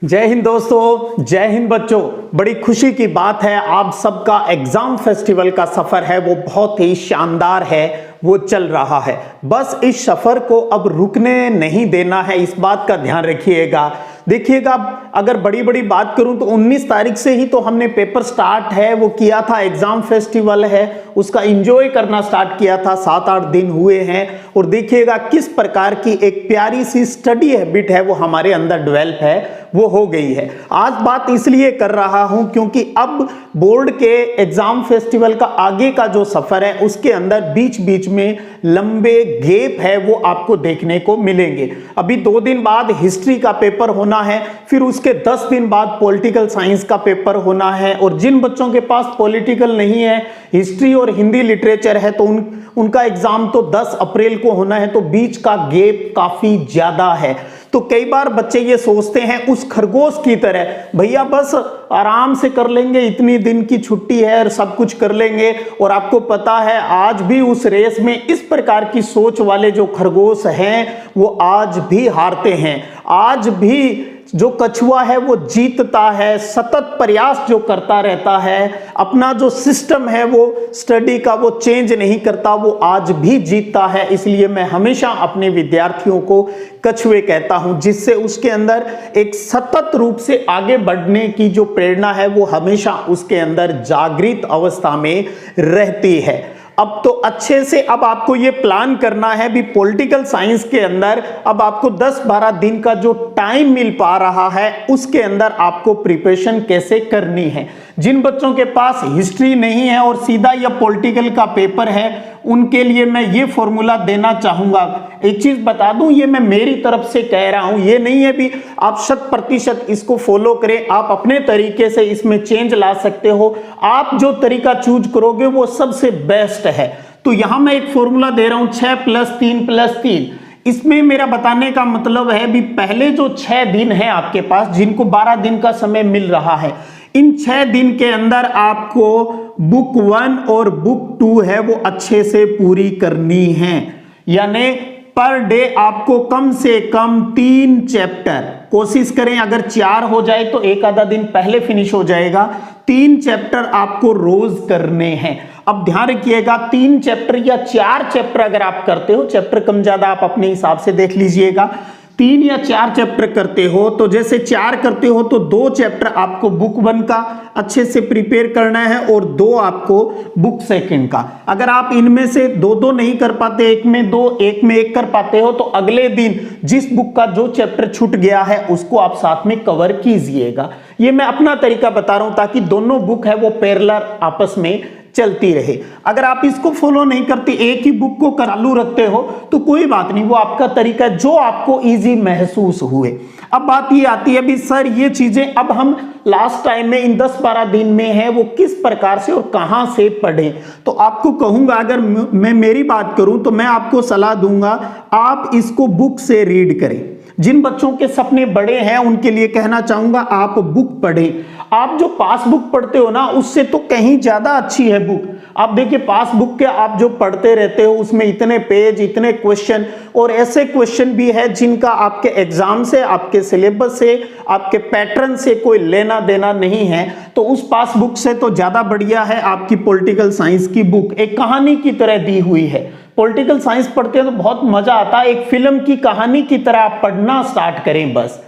जय हिंद दोस्तों, जय हिंद बच्चों। बड़ी खुशी की बात है, आप सबका एग्जाम फेस्टिवल का सफर है वो बहुत ही शानदार है, वो चल रहा है। बस इस सफर को अब रुकने नहीं देना है, इस बात का ध्यान रखिएगा। देखिएगा, अगर बड़ी बड़ी बात करूं तो 19 तारीख से ही तो हमने पेपर स्टार्ट है वो किया था, एग्जाम फेस्टिवल है उसका एंजॉय करना स्टार्ट किया था। 7-8 दिन हुए हैं और देखिएगा किस प्रकार की एक प्यारी सी स्टडी हैबिट है वो हमारे अंदर डेवलप है, वो हो गई है। आज बात इसलिए कर रहा हूं क्योंकि अब बोर्ड के एग्जाम फेस्टिवल का आगे का जो सफर है उसके अंदर बीच बीच में लंबे गैप है वो आपको देखने को मिलेंगे। अभी 2 दिन बाद हिस्ट्री का पेपर होना है, फिर उसके 10 दिन बाद पॉलिटिकल साइंस का पेपर होना है। और जिन बच्चों के पास पॉलिटिकल नहीं है, हिस्ट्री और हिंदी लिटरेचर है, तो उनका एग्जाम तो 10 अप्रैल को होना है, तो बीच का गैप काफी ज्यादा है। तो कई बार बच्चे ये सोचते हैं उस खरगोश की तरह, भैया बस आराम से कर लेंगे, इतनी दिन की छुट्टी है और सब कुछ कर लेंगे। और आपको पता है आज भी उस रेस में इस प्रकार की सोच वाले जो खरगोश हैं वो आज भी हारते हैं। आज भी जो कछुआ है वो जीतता है, सतत प्रयास जो करता रहता है, अपना जो सिस्टम है वो स्टडी का वो चेंज नहीं करता, वो आज भी जीतता है। इसलिए मैं हमेशा अपने विद्यार्थियों को कछुए कहता हूं, जिससे उसके अंदर एक सतत रूप से आगे बढ़ने की जो प्रेरणा है वो हमेशा उसके अंदर जागृत अवस्था में रहती है। अब तो अच्छे से अब आपको ये प्लान करना है भी पॉलिटिकल साइंस के अंदर अब आपको 10-12 दिन का जो टाइम मिल पा रहा है उसके अंदर आपको प्रिपरेशन कैसे करनी है। जिन बच्चों के पास हिस्ट्री नहीं है और सीधा या पॉलिटिकल का पेपर है उनके लिए मैं ये फॉर्मूला देना चाहूंगा। एक चीज बता दूं, ये मैं मेरी तरफ से कह रहा हूं, ये नहीं है भी आप 100% इसको फॉलो करें, आप अपने तरीके से इसमें चेंज ला सकते हो। आप जो तरीका चूज करोगे वो सबसे बेस्ट है। तो यहां मैं एक फॉर्मूला दे रहा हूं 6+3+3। इसमें मेरा बताने का मतलब है भी पहले जो 6 दिन है आपके पास, जिनको 12 दिन का समय मिल रहा है, इन 6 दिन के अंदर आपको बुक 1 और बुक 2 है वो अच्छे से पूरी करनी है। यानी पर डे आपको कम से कम 3 चैप्टर कोशिश करें, अगर 4 हो जाए तो एक आधा दिन पहले फिनिश हो जाएगा। 3 चैप्टर आपको रोज करने हैं। अब ध्यान रखिएगा 3 चैप्टर या 4 चैप्टर अगर आप करते हो, चैप्टर कम ज्यादा आप अपने हिसाब से देख लीजिएगा, 3 या 4 चैप्टर करते हो तो जैसे 4 करते हो तो 2 चैप्टर आपको बुक 1 का अच्छे से प्रिपेयर करना है और 2 आपको बुक 2 का। अगर आप इनमें से 2-2 नहीं कर पाते, एक में 2 एक में 1 कर पाते हो, तो अगले दिन जिस बुक का जो चैप्टर छूट गया है उसको आप साथ में कवर कीजिएगा। ये मैं अपना तरीका बता रहा हूं ताकि दोनों बुक है वो पैरेलल आपस में चलती रहे। अगर आप इसको फॉलो नहीं करते, एक ही बुक को चालू रखते हो, तो कोई बात नहीं, वो आपका तरीका जो आपको इजी महसूस हुए। अब बात ये आती है भी सर ये चीजें अब हम लास्ट टाइम में इन 10-12 दिन में है वो किस प्रकार से और कहां से पढ़ें। तो आपको कहूंगा, अगर मैं मेरी बात करूं तो मैं आपको सलाह दूंगा आप इसको बुक से रीड करें। जिन बच्चों के सपने बड़े हैं उनके लिए कहना चाहूंगा आप बुक पढ़ें। आप जो पासबुक पढ़ते हो ना उससे तो कहीं ज्यादा अच्छी है बुक। आप देखिए पासबुक के आप जो पढ़ते रहते हो उसमें इतने पेज, इतने क्वेश्चन, और ऐसे क्वेश्चन भी है जिनका आपके एग्जाम से, आपके सिलेबस से, आपके पैटर्न से कोई लेना देना नहीं है। तो उस पासबुक से तो ज्यादा बढ़िया है आपकी पॉलिटिकल साइंस की बुक, एक कहानी की तरह दी हुई है। पॉलिटिकल साइंस पढ़ते हैं तो बहुत मजा आता है, एक फिल्म की कहानी की तरह आप पढ़ना स्टार्ट करें। बस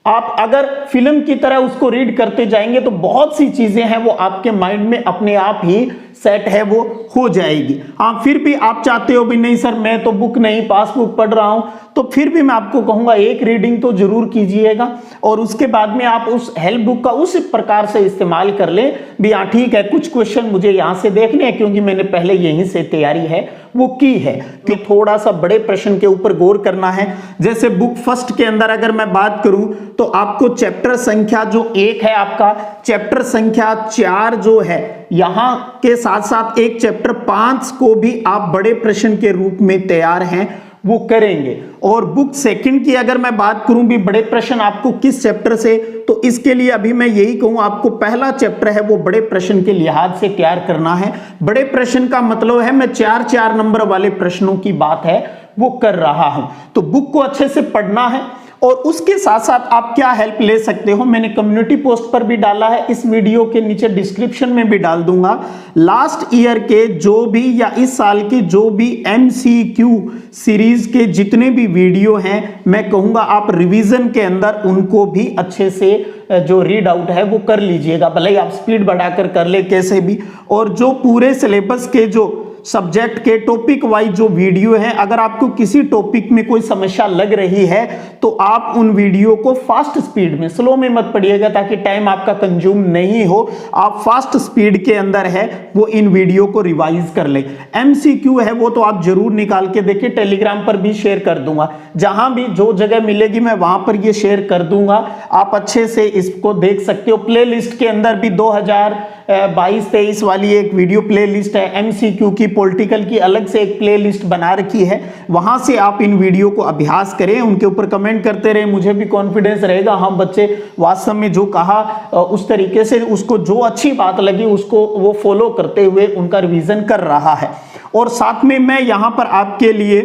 आप अगर फिल्म की तरह उसको रीड करते जाएंगे तो बहुत सी चीजें हैं वो आपके माइंड में अपने आप ही सेट है वो हो जाएगी। हाँ, फिर भी आप चाहते हो भी नहीं सर मैं तो बुक नहीं पासबुक पढ़ रहा हूं, तो फिर भी मैं आपको कहूंगा एक रीडिंग तो जरूर कीजिएगा और उसके बाद में आप उस हेल्प बुक का उस प्रकार से इस्तेमाल कर ले भी हाँ ठीक है कुछ क्वेश्चन मुझे यहां से देखने हैं क्योंकि मैंने पहले यहीं से तैयारी है वो की है, कि थोड़ा सा बड़े प्रश्न के ऊपर गौर करना है। जैसे बुक 1 के अंदर अगर मैं बात करूं तो आपको चैप्टर संख्या जो 1 है, आपका चैप्टर संख्या 4 जो है, यहां के साथ साथ एक चैप्टर 5 को भी आप बड़े प्रश्न के रूप में तैयार हैं वो करेंगे। और बुक 2 की अगर मैं बात करूं भी बड़े प्रश्न आपको किस चैप्टर से, तो इसके लिए अभी मैं यही कहूं आपको पहला चैप्टर है वो बड़े प्रश्न के लिहाज से तैयार करना है। बड़े प्रश्न का मतलब है मैं 4-4 नंबर वाले प्रश्नों की बात है वो कर रहा हूं। तो बुक को अच्छे से पढ़ना है और उसके साथ साथ आप क्या हेल्प ले सकते हो, मैंने कम्युनिटी पोस्ट पर भी डाला है, इस वीडियो के नीचे डिस्क्रिप्शन में भी डाल दूंगा। लास्ट ईयर के जो भी या इस साल के जो भी MCQ सीरीज के जितने भी वीडियो हैं, मैं कहूंगा आप रिवीजन के अंदर उनको भी अच्छे से जो रीड आउट है वो कर लीजिएगा, भले ही आप स्पीड बढ़ाकर कर ले कैसे भी। और जो पूरे सिलेबस के जो सब्जेक्ट के टॉपिक वाइज जो वीडियो है, अगर आपको किसी टॉपिक में कोई समस्या लग रही है तो आप उन वीडियो को फास्ट स्पीड में, स्लो में मत पढ़िएगा ताकि टाइम आपका कंज्यूम नहीं हो, आप फास्ट स्पीड के अंदर है वो इन वीडियो को रिवाइज कर ले। MCQ है वो तो आप जरूर निकाल के देखिए, टेलीग्राम पर भी शेयर कर दूंगा, जहां भी जो जगह मिलेगी मैं वहां पर ये शेयर कर दूंगा, आप अच्छे से इसको देख सकते हो। प्ले लिस्ट के अंदर भी 2022-23 वाली एक वीडियो प्ले लिस्ट है, MCQ की, पॉलिटिकल की अलग से एक प्ले लिस्ट बना रखी है, वहां से आप इन वीडियो को अभ्यास करें, उनके ऊपर कमेंट करते रहे, मुझे भी कॉन्फिडेंस रहेगा हाँ बच्चे वास्तव में जो कहा उस तरीके से, उसको जो अच्छी बात लगी उसको वो फॉलो करते हुए उनका रिवीजन कर रहा है। और साथ में मैं यहां पर आपके लिए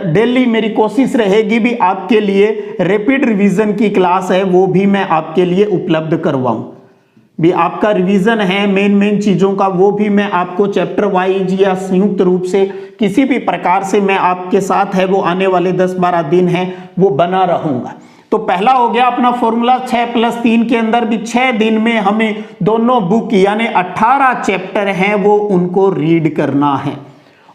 डेली मेरी कोशिश रहेगी भी आपके लिए रैपिड रिवीजन की क्लास है वो भी मैं आपके लिए उपलब्ध करवाऊं, भी आपका रिवीजन है मेन चीजों का, वो भी मैं आपको चैप्टर वाइज या संयुक्त रूप से किसी भी प्रकार से मैं आपके साथ है वो आने वाले 10-12 दिन है वो बना रहूंगा। तो पहला हो गया अपना फॉर्मूला 6+3 के अंदर भी 6 दिन में हमें दोनों बुक यानी 18 चैप्टर हैं वो उनको रीड करना है।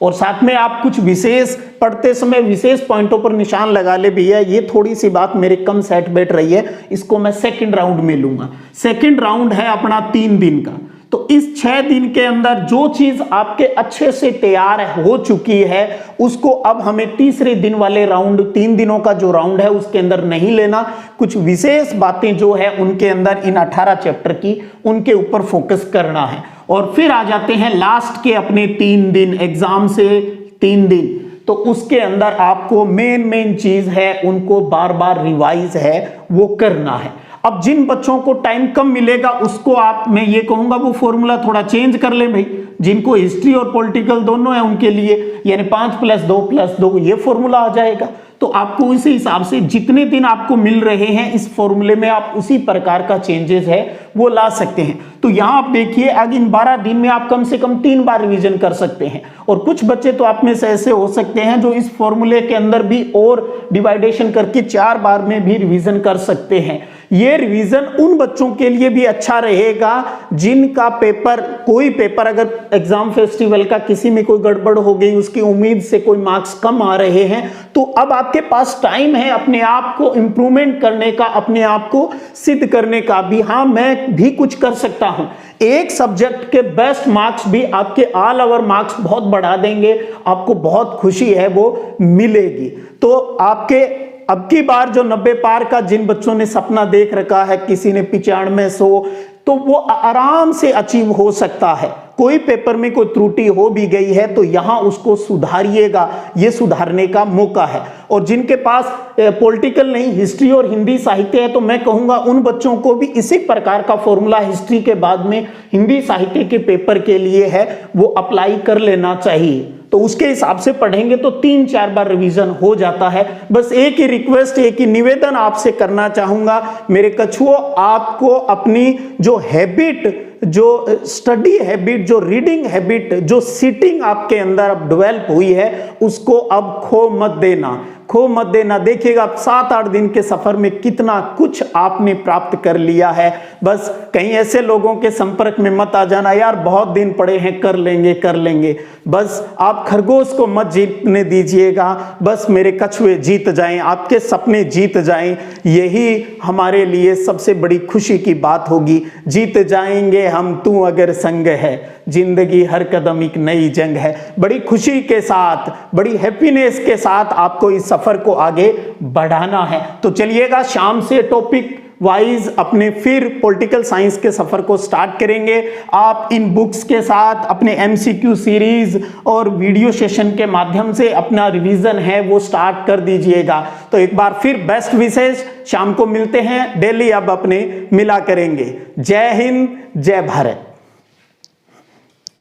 और साथ में आप कुछ विशेष पढ़ते समय विशेष पॉइंटों पर निशान लगा ले भैया, ये थोड़ी सी बात मेरे कम सेट बैठ रही है, इसको मैं सेकंड राउंड में लूंगा। सेकंड राउंड है अपना 3 दिन का, तो इस 6 दिन के अंदर जो चीज आपके अच्छे से तैयार हो चुकी है उसको अब हमें तीसरे दिन वाले राउंड, 3 दिनों का जो राउंड है उसके अंदर नहीं लेना, कुछ विशेष बातें जो है उनके अंदर इन 18 चैप्टर की उनके ऊपर फोकस करना है। और फिर आ जाते हैं लास्ट के अपने 3 दिन, एग्जाम से 3 दिन, तो उसके अंदर आपको मेन चीज है उनको बार बार रिवाइज है वो करना है। अब जिन बच्चों को टाइम कम मिलेगा उसको आप, मैं ये कहूंगा वो फॉर्मूला थोड़ा चेंज कर ले भाई, जिनको हिस्ट्री और पॉलिटिकल दोनों है उनके लिए यानी 5+2+2 ये फॉर्मूला आ जाएगा। तो आपको इसी हिसाब से जितने दिन आपको मिल रहे हैं इस फॉर्मूले में आप उसी प्रकार का चेंजेस है वो ला सकते हैं। तो यहां आप देखिए अगर इन 12 दिन में आप कम से कम 3 बार रिवीजन कर सकते हैं। और कुछ बच्चे तो आप में से ऐसे हो सकते हैं जो इस फॉर्मूले के अंदर भी और डिवाइडेशन करके 4 बार में भी रिवीजन कर सकते हैं। ये रिवीजन उन बच्चों के लिए भी अच्छा रहेगा जिनका पेपर, कोई पेपर अगर एग्जाम फेस्टिवल का किसी में कोई गड़बड़ हो गई, उसकी उम्मीद से कोई मार्क्स कम आ रहे हैं, तो अब आपके पास टाइम है अपने आप को इंप्रूवमेंट करने का, अपने आप को सिद्ध करने का भी, हाँ मैं भी कुछ कर सकता हूं। एक सब्जेक्ट के बेस्ट मार्क्स भी आपके ऑल ओवर मार्क्स बहुत बढ़ा देंगे, आपको बहुत खुशी है वो मिलेगी। तो आपके अब की बार जो 90 पार का जिन बच्चों ने सपना देख रखा है, किसी ने 95-100, तो वो आराम से अचीव हो सकता है। कोई पेपर में कोई त्रुटि हो भी गई है तो यहां उसको सुधारिएगा, ये सुधारने का मौका है। और जिनके पास पॉलिटिकल नहीं हिस्ट्री और हिंदी साहित्य है तो मैं कहूंगा उन बच्चों को भी इसी प्रकार का फॉर्मूला हिस्ट्री के बाद में हिंदी साहित्य के पेपर के लिए है वो अप्लाई कर लेना चाहिए। तो उसके हिसाब से पढ़ेंगे तो 3-4 बार रिवीजन हो जाता है। बस एक ही रिक्वेस्ट, एक ही निवेदन आपसे करना चाहूंगा मेरे कछुओं, आपको अपनी जो हैबिट, जो स्टडी हैबिट, जो रीडिंग हैबिट, जो सिटिंग आपके अंदर अब डेवलप हुई है उसको अब खो मत देना। देखिएगा 7-8 दिन के सफर में कितना कुछ आपने प्राप्त कर लिया है। बस कहीं ऐसे लोगों के संपर्क में मत आ जाना यार बहुत दिन पड़े हैं कर लेंगे। बस आप खरगोश को मत जीतने दीजिएगा, बस मेरे कछुए जीत जाएं, आपके सपने जीत जाएं, यही हमारे लिए सबसे बड़ी खुशी की बात होगी। जीत जाएंगे हम तू अगर संग है, जिंदगी हर कदम एक नई जंग है। बड़ी खुशी के साथ, बड़ी हैप्पीनेस के साथ आपको इस सफर को आगे बढ़ाना है। तो चलिएगा शाम से टॉपिक वाइज अपने फिर पॉलिटिकल साइंस के सफर को स्टार्ट करेंगे। आप इन बुक्स के साथ अपने MCQ सीरीज और वीडियो सेशन के माध्यम से अपना रिवीजन है वो स्टार्ट कर दीजिएगा। तो एक बार फिर बेस्ट विशेष, शाम को मिलते हैं, डेली अब अपने मिला करेंगे। जय हिंद, जय भारत।